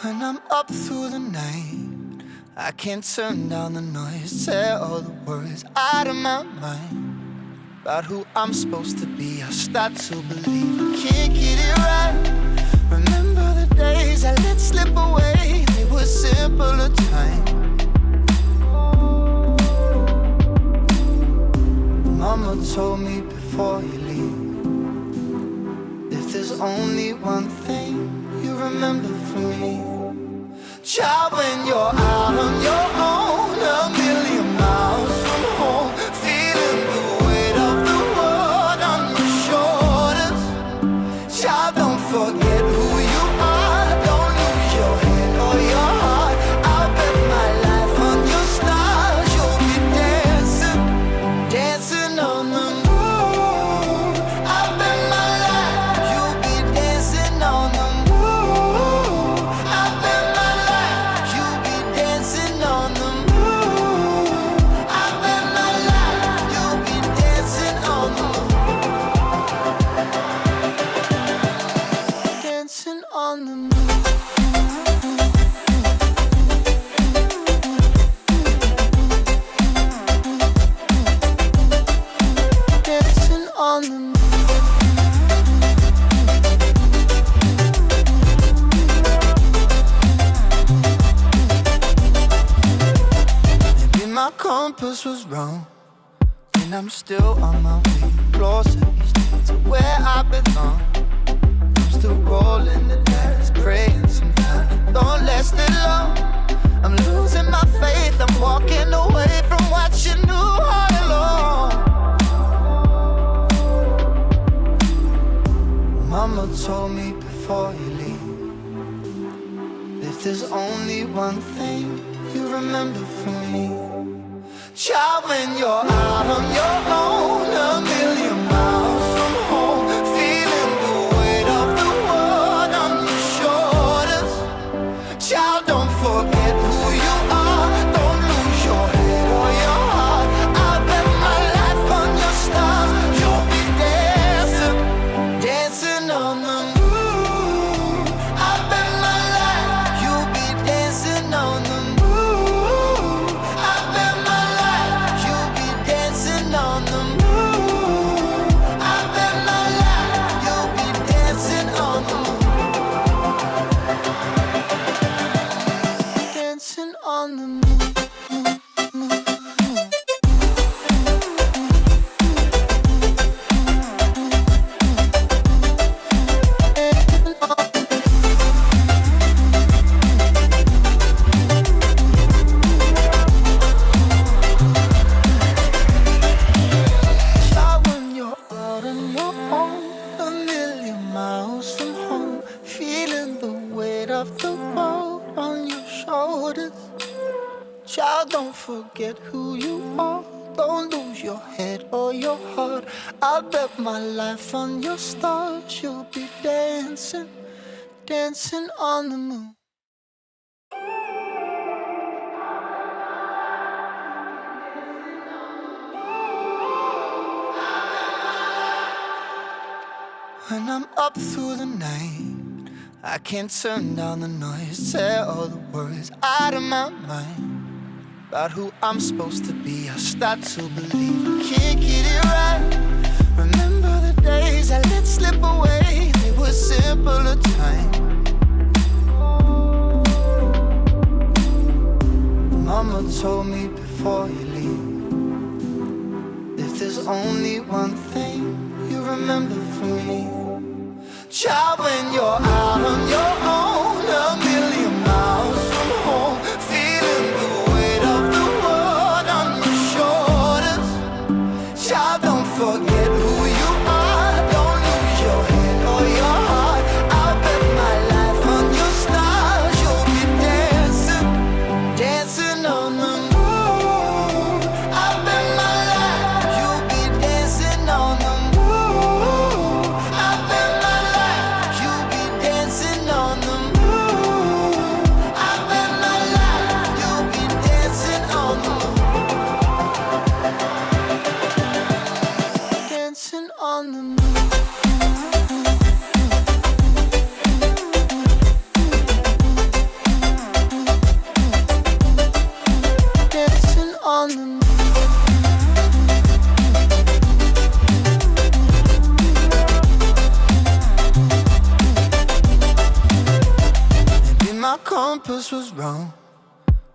When I'm up through the night, I can't turn down the noise. Say all the words out of my mind about who I'm supposed to be. I start to believe I can't get it right. Remember the days I let slip away. They were simpler times. Mama told me before you leave, if there's only one thing you remember from me, child, when you're out on your own, a million miles from home, feeling the weight of the world on your shoulders. Child, don't forget who you are. Don't lose your head or your heart. I'll bet my life on your stars. You'll be dancing, dancing on the moon. I'll bet my life you'll be dancing on the moon. I'll bet my life you'll be dancing on the moon. I'll bet my life you'll be dancing on the moon. Dancing on the moon. Dancing on the moon. Maybe my compass was wrong, and I'm still on my way closer each day to where I belong. I'm still rolling the dice, praying sometimes it don't last that long. I'm losing my faith, I'm walking away from what you knew all along. Mama told me before you leave, if there's only one thing you remember from me, child, when you're out on your own, a million miles from home, feeling the weight of the world on your shoulders. Child, don't forget who you are. Don't lose your head or your heart. I'll bet my life on your stars. You'll be dancing, dancing on the moon. I'll bet my life you'll be dancing on the moon. I'll bet my life you'll be dancing on the moon. I'll bet my life you'll be dancing on the moon. Dancing on the moon. Child, when you're out on your own, a million miles from home, feeling the weight of the world on your shoulders. Child, don't forget who you are. Don't lose your head or your heart. I'll bet my life on your stars. You'll be dancing, dancing on the moon. When I'm up through the night, I can't turn down the noise. Say all the words out of my mind about who I'm supposed to be. I start to believe I can't get it right. Remember the days I let slip away. They were simpler times. Mama told me before you leave, if there's only one thing you remember from me, child, when you're out on your own, a million miles from home, feeling the weight of the world on your shoulders. Child, don't forget who you are. Don't lose your head or your heart. I'll bet compass was wrong,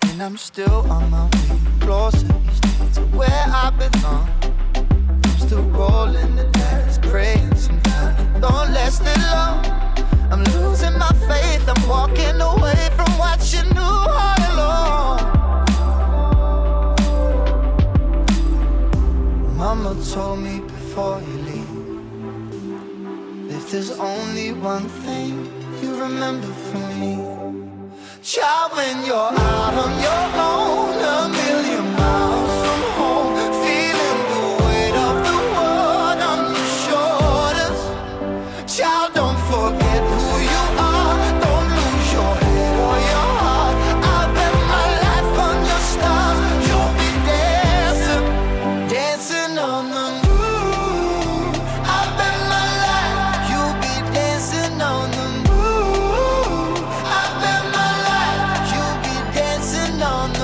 and I'm still on my way closer each day to where I belong. I'm still rolling the dice, praying sometimes it don't last it long. I'm losing my faith, I'm walking away from what you knew all along. Mama told me before you leave, if there's only one thing you remember from me, child, when you're out on your own, a million miles from home, feeling the weight of the world on your shoulders, child, don't forget who you are, don't lose your head or your heart. I'll bet my life on your stars, you'll be dancing, dancing on the moon. I'll bet my life, you'll be dancing on the moon. I bet my life, you'll be dancing on the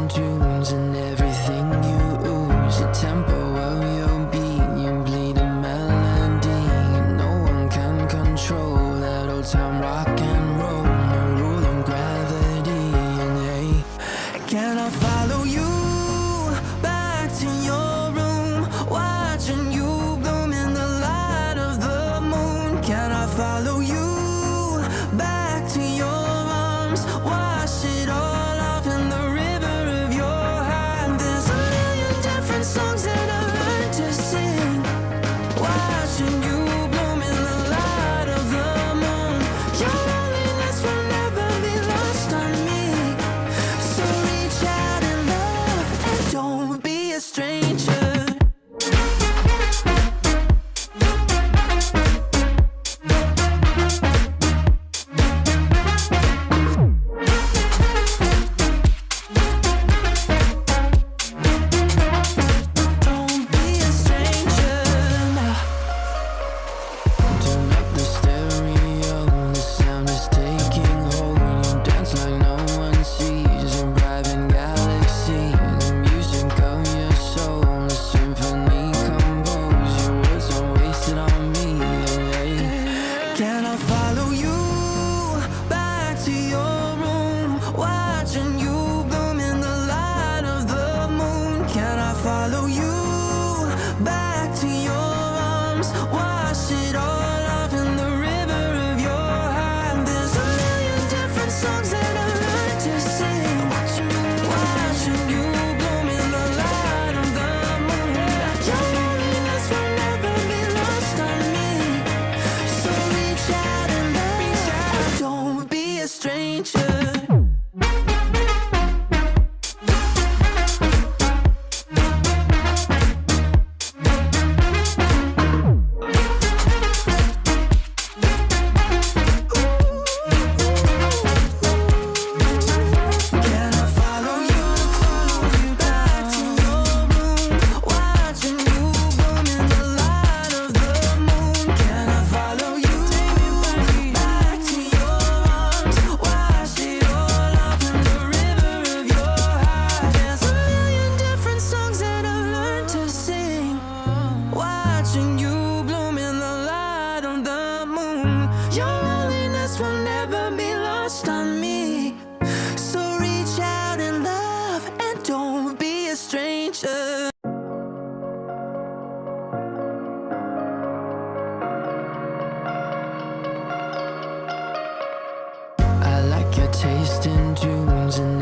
in tunes and everything you ooze. The tempo of your beat, you bleed a melody. No one can control that old time rock and roll. No rule of gravity. And hey, can I follow you back to your room, watching you bloom in the light of the moon? Can I follow you back to your arms, wash it all off in the river of your heart? There's a million different songs that I learned to sing, watching you bloom in the light of the moon. Your loneliness will never be lost on me, so reach out and love and don't be a stranger. Don't be a stranger. Turn up the stereo, the sound is taking hold. You dance like no one sees, a driving galaxy. The music of your soul, a symphony composed. Your words are wasted on me. Can I follow you back to your room, watching you bloom in the light of the moon? Can I follow you back to your arms, wash it all off in the river of your heart? There's a million different songs that I learned to sing, watching you bloom in the light of the moon. Your loneliness will never be lost on me, so reach out and love, don't be a stranger. Can I follow you back to your room, watching you bloom in the light of the moon? Can I follow you back to your arms, wash it all off in the river of your heart? There's a million different songs that I've learned to sing, watching you bloom in the light of the moon. Your loneliness will never be lost on me, so reach out and love and don't be a stranger. I like your taste in tunes and